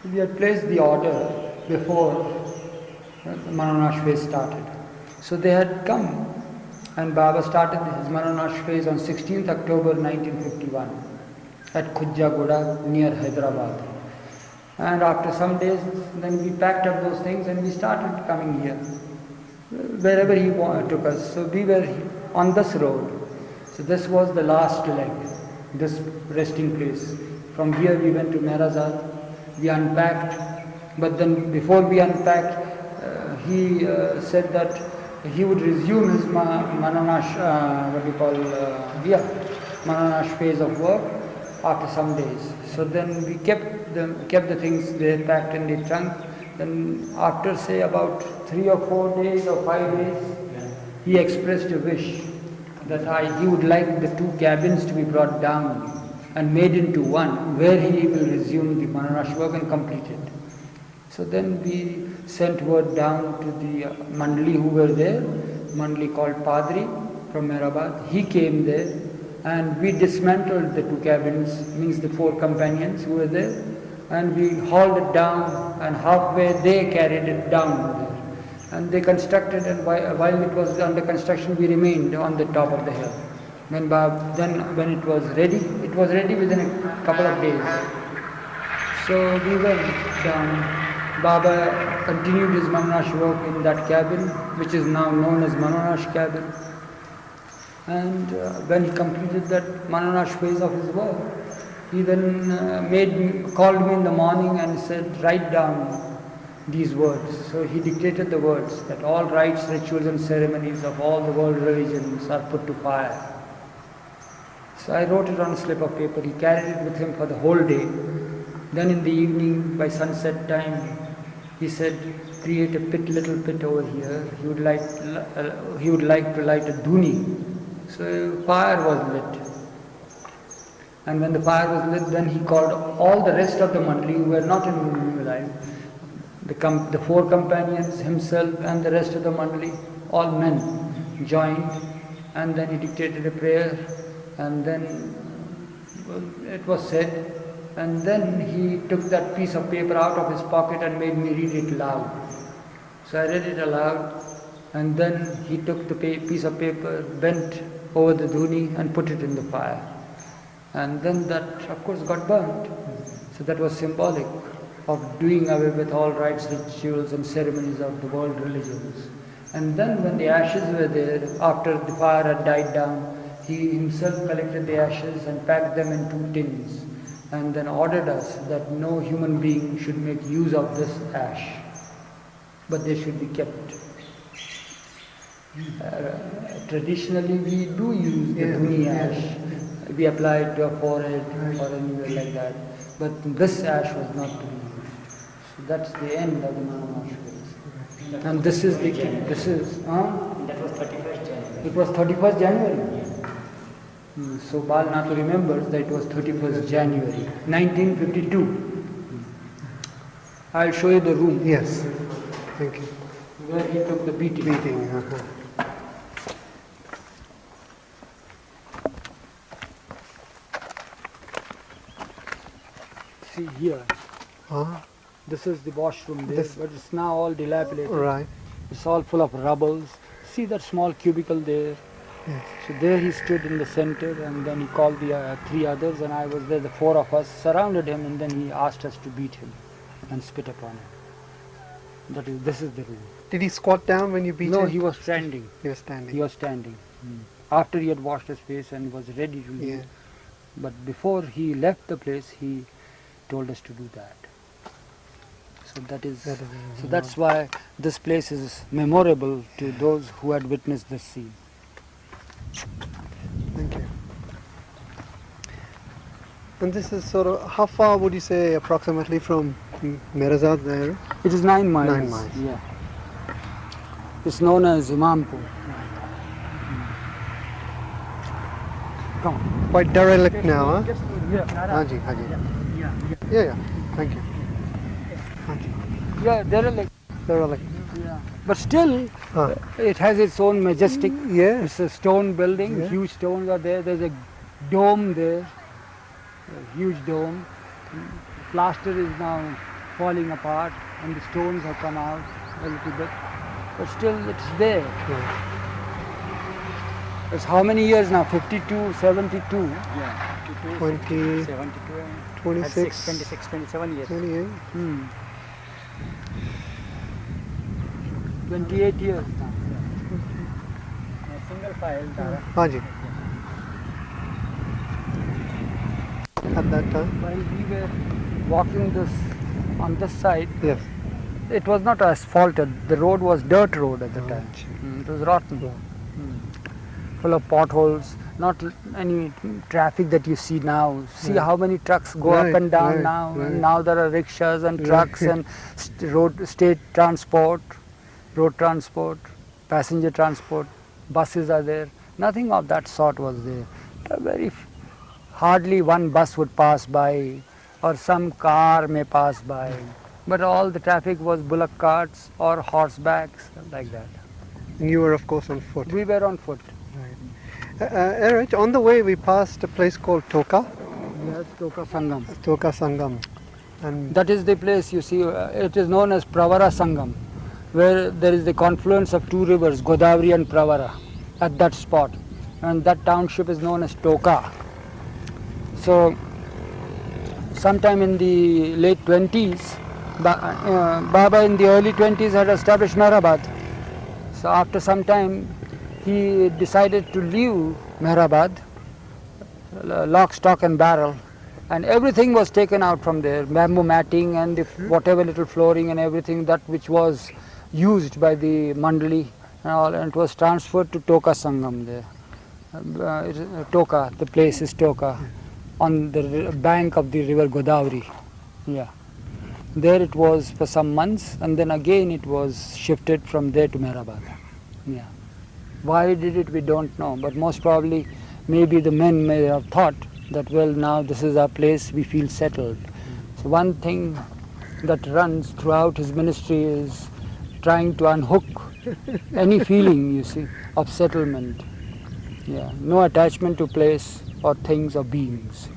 We had placed the order before the Manonash phase started. So they had come, and Baba started his Manonash phase on 16th October 1951 at Khujjagoda near Hyderabad. And after some days, then we packed up those things and we started coming here, wherever he took us. So we were on this road. So this was the last leg, this resting place. From here we went to Merazad. We unpacked, but then before we unpacked, he said that he would resume his Manonash, Manonash phase of work after some days. So then we kept the things there packed in the trunk. Then after say about 3 or 4 days or 5 days, he expressed a wish that he would like the 2 cabins to be brought down and made into one, where he will resume the Manonash work and complete it. So then we sent word down to the Mandali who were there, Mandali called Padri from Mehrabad. He came there and we dismantled the 2 cabins, means the 4 companions who were there, and we hauled it down, and halfway they carried it down there. And they constructed, and while it was under construction, we remained on the top of the hill. When it was ready within a couple of days. So we went down. Baba continued his Manonash work in that cabin, which is now known as Manonash cabin. And when he completed that Manonash phase of his work, he then called me in the morning and said, write down these words. So he dictated the words that all rites, rituals and ceremonies of all the world religions are put to fire. So I wrote it on a slip of paper. He carried it with him for the whole day. Then in the evening, by sunset time, he said, create a little pit over here. He would like to light a dhuni. So fire was lit. And when the fire was lit, then he called all the rest of the Mandali who were not in Mumbai alive, the 4 companions, himself and the rest of the Mandali, all men joined, and then he dictated a prayer. And then it was said, and then he took that piece of paper out of his pocket and made me read it aloud. So I read it aloud, and then he took the piece of paper, bent over the dhuni and put it in the fire. And then that, of course, got burnt. So that was symbolic of doing away with all rites, rituals and ceremonies of the world religions. And then when the ashes were there, after the fire had died down, he himself collected the ashes and packed them in 2 tins, and then ordered us that no human being should make use of this ash, but they should be kept. Traditionally we do use the dhuni ash. We apply it to our forehead or anywhere like that, but this ash was not to be used. So that's the end of the Manonash phase. And this is the that was 31st January. It was 31st January. So Bal Nathu remembers that it was 31st January 1952. I'll show you the room. Yes, thank you. Where he took the beating. See here. This is the washroom there, but it's now all dilapidated. Right. It's all full of rubbles. See that small cubicle there? Yes. So there he stood in the center, and then he called the 3 others, and I was there. The 4 of us surrounded him, and then he asked us to beat him and spit upon him. This is the room. Did he squat down when you beat him? No, he was standing. He was standing. He was standing. After he had washed his face and was ready to leave. But before he left the place, he told us to do that. So that's why this place is memorable to those who had witnessed this scene. Thank you. And this is sort of, how far would you say approximately from Merazad there? It is 9 miles. 9 miles. Yeah. It's known as Imampur. Come on. Quite derelict now, huh? Yeah. Haji. Yeah. Thank you. Yeah, derelict. Derelict. Yeah. But still, it has its own majestic. Yeah. It's a stone building. Yeah. Huge stones are there. There's a dome there. A huge dome. Plaster is now falling apart and the stones have come out a little bit. But still it's there. Right. It's how many years now? 52, 72? Yeah, 52, 20, 72, 26, 26, 27 years. 28. 28 years now. A single file, Dara. Haji. At that time? While we were walking this on this side, Yes. it was not asphalted. The road was dirt road at the time. Right. It was rotten. Yeah. Full of potholes. Not any traffic that you see now. See Right. how many trucks go Right, up and down right, now. right. And now there are rickshaws and Right. trucks and state transport, road transport, passenger transport, buses are there. Nothing of that sort was there. Hardly one bus would pass by or some car may pass by. But all the traffic was bullock carts or horsebacks like that. And you were, of course, on foot. We were on foot. Eruch, on the way we passed a place called Toka, Yes, Toka Sangam. Toka Sangam. And That is the place you see, it is known as Pravara Sangam, where there is the confluence of two rivers, Godavri and Pravara, at that spot. And that township is known as Toka. So, sometime in the late 20s, Baba in the early 20s had established Mehrabad. So after some time, he decided to leave Mehrabad, lock, stock and barrel, and everything was taken out from there, bamboo matting and whatever little flooring and everything that which was used by the Mandali and all, and it was transferred to Toka Sangam there. Toka, the place is Toka, on the bank of the river Godavri. Yeah. There it was for some months, and then again it was shifted from there to Mehrabad. Yeah. Why did it, we don't know, but most probably maybe the men may have thought that, well, now this is our place, we feel settled. So one thing that runs throughout his ministry is trying to unhook any feeling, you see, of settlement. Yeah. No attachment to place or things or beings.